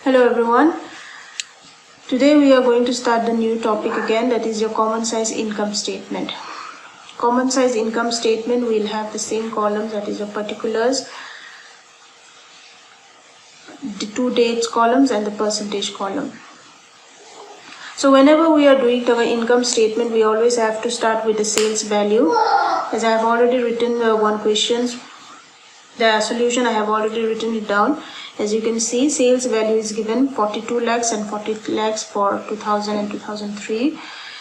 Hello everyone. Today we are going to start the new topic again, that is your common size income statement. Common size income statement will have the same columns, that is your particulars, the two dates columns and the percentage column. So whenever we are doing our income statement, we always have to start with the sales value. As I have already written one question, the solution I have already written it down. As you can see, sales value is given 42 lakhs and 40 lakhs for 2000 and 2003.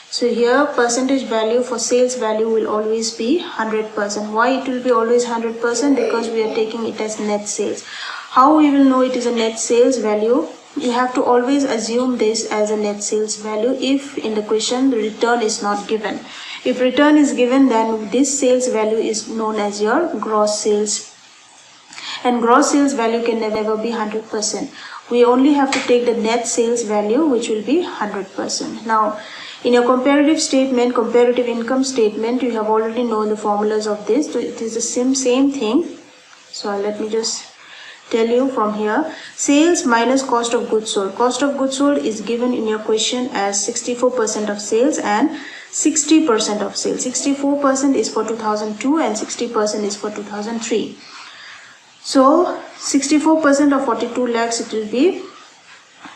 So here percentage value for sales value will always be 100%. Why it will be always 100%? Because we are taking it as net sales. How we will know it is a net sales value? You have to always assume this as a net sales value if in the question the return is not given. If return is given, then this sales value is known as your gross sales. And gross sales value can never be 100%. We only have to take the net sales value, which will be 100%. Now, in your comparative statement, comparative income statement, you have already known the formulas of this. So it is the same thing. So let me just tell you from here. Sales minus cost of goods sold. Cost of goods sold is given in your question as 64% of sales and 60% of sales. 64% is for 2002 and 60% is for 2003. So 64% of 42 lakhs, it will be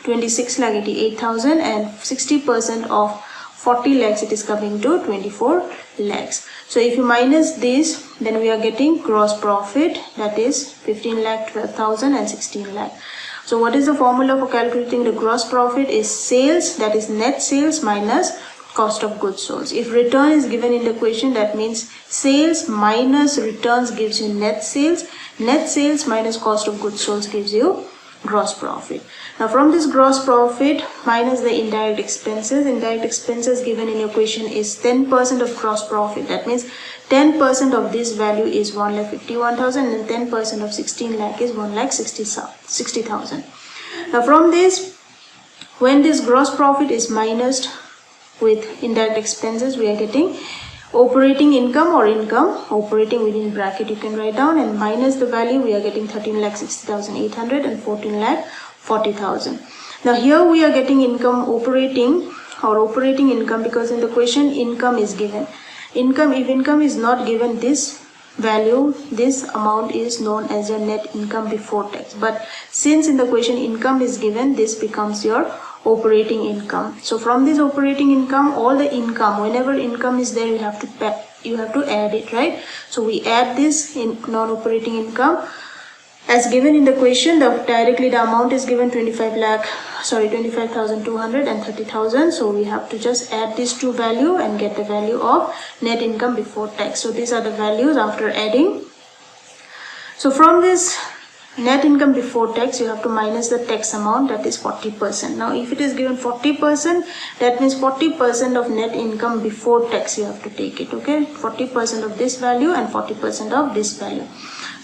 26,88,000, and 60% of 40 lakhs, it is coming to 24 lakhs. So if you minus this, then we are getting gross profit, that is 15,12,000 and 16 lakh. So what is the formula for calculating the gross profit? Is sales, that is net sales minus cost of goods sold. If return is given in the question, that means sales minus returns gives you net sales. Net sales minus cost of goods sold gives you gross profit. Now from this gross profit minus the indirect expenses. Indirect expenses given in your question is 10% of gross profit. That means 10% of this value is 1,51,000 and 10% of 16 lakh is 1,60,000. Now from this, when this gross profit is minused with indirect expenses, we are getting operating income or income, operating within bracket you can write down, and minus the value we are getting 13,60,800 and 14,40,000. Now here we are getting income operating or operating income because in the question income is given. Income, if income is not given, this value, this amount is known as your net income before tax. But since in the question income is given, this becomes your operating income. So from this operating income, all the income, whenever income is there, you have to add it, right? So we add this in non-operating income as given in the question. Directly the amount is given 25,200 and 30,000. So we have to just add these two value and get the value of net income before tax. So these are the values after adding. So from this net income before tax, you have to minus the tax amount, that is 40%. Now if it is given 40%, that means 40% of net income before tax you have to take it, okay? 40% of this value and 40% of this value.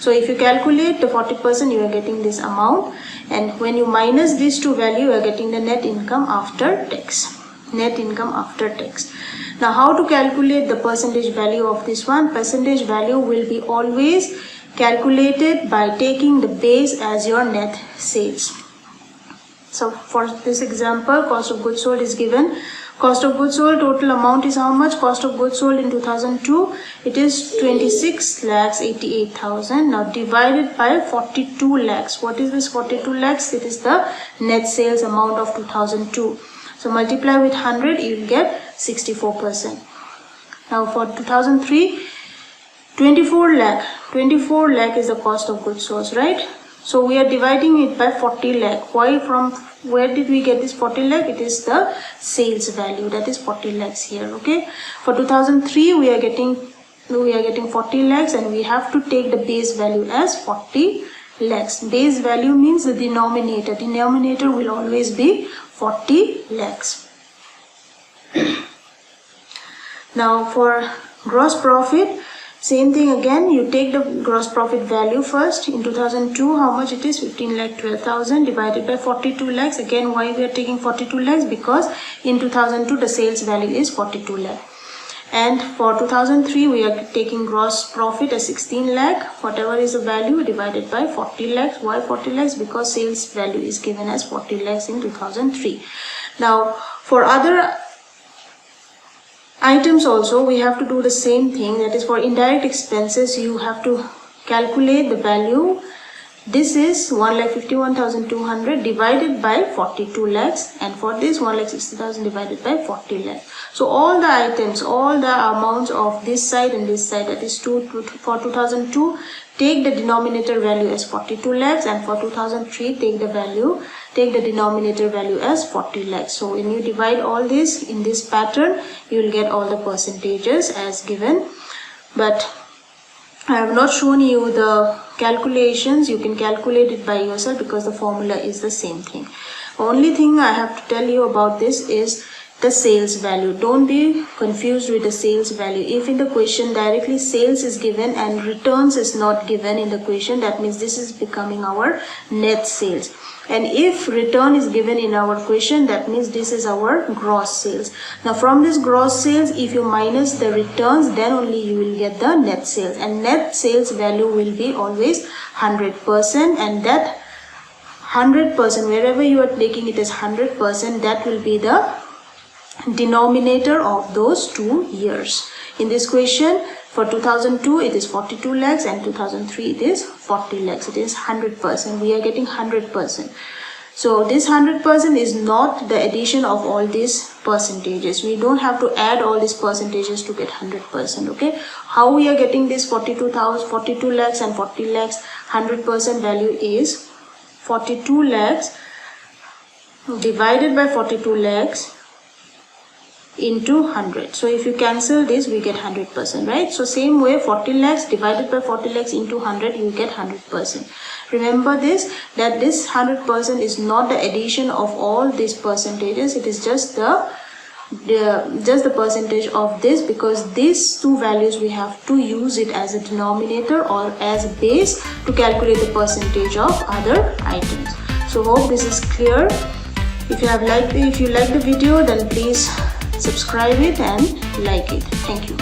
So if you calculate the 40%, you are getting this amount, and when you minus these two value, you are getting the net income after tax. Net income after tax. Now how to calculate the percentage value of this one? Percentage value will be always calculated by taking the base as your net sales. So for this example, cost of goods sold is given. Cost of goods sold, total amount is how much? Cost of goods sold in 2002, it is 26,88,000. Now divided by 42 lakhs. What is this 42 lakhs? It is the net sales amount of 2002. So multiply with 100, you will get 64%. Now for 2003, 24 lakh is the cost of goods sold, right? So we are dividing it by 40 lakh. Why? From where did we get this 40 lakh? It is the sales value, that is 40 lakhs here, okay? For 2003, we are getting 40 lakhs and we have to take the base value as 40 lakhs. Base value means the denominator. Denominator will always be 40 lakhs. Now for gross profit, same thing again, you take the gross profit value first. In 2002, how much it is? 15,12,000 divided by 42 lakhs. Again, why we are taking 42 lakhs? Because in 2002, the sales value is 42 lakh. And for 2003 we are taking gross profit as 16 lakh, whatever is the value, divided by 40 lakhs. Why 40 lakhs? Because sales value is given as 40 lakhs in 2003. Now for other items also we have to do the same thing. That is, for indirect expenses you have to calculate the value. This is 1,51,200 divided by 42 lakhs, and for this 1,60,000 divided by 40 lakhs. So all the items, all the amounts of this side and this side, that is for 2002, take the denominator value as 42 lakhs, and for 2003 take the denominator value as 40 lakhs. So when you divide all this in this pattern, you will get all the percentages as given. But I have not shown you the calculations. You can calculate it by yourself because the formula is the same thing. Only thing I have to tell you about this is the sales value. Don't be confused with the sales value. If in the question directly sales is given and returns is not given in the question, that means this is becoming our net sales. And if return is given in our question, that means this is our gross sales. Now from this gross sales, if you minus the returns, then only you will get the net sales. And net sales value will be always 100%, and that 100%, wherever you are taking it as 100%, that will be the denominator of those 2 years. In this question, for 2002 it is 42 lakhs and 2003 it is 40 lakhs. It is 100%. We are getting 100%. So this 100% is not the addition of all these percentages. We don't have to add all these percentages to get 100%. Okay. How we are getting this 42 lakhs and 40 lakhs 100% value is 42 lakhs divided by 42 lakhs into 100. So if you cancel this, we get 100%, right? So same way, 40 lakhs divided by 40 lakhs into 100, you get 100%. Remember this, that this 100% is not the addition of all these percentages. It is just the percentage of this, because these two values we have to use it as a denominator or as a base to calculate the percentage of other items. So hope this is clear. If you like the video, then please subscribe it and like it. Thank you.